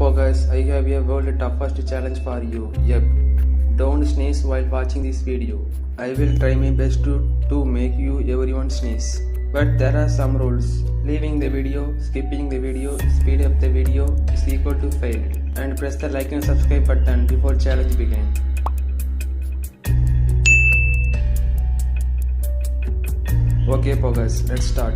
Poggers, I have a world toughest challenge for you. Yep. Don't sneeze while watching this video. I will try my best to make you everyone sneeze. But there are some rules. Leaving the video, skipping the video, speed up the video is equal to fail. And press the like and subscribe button before challenge begins. Okay Poggers, let's start.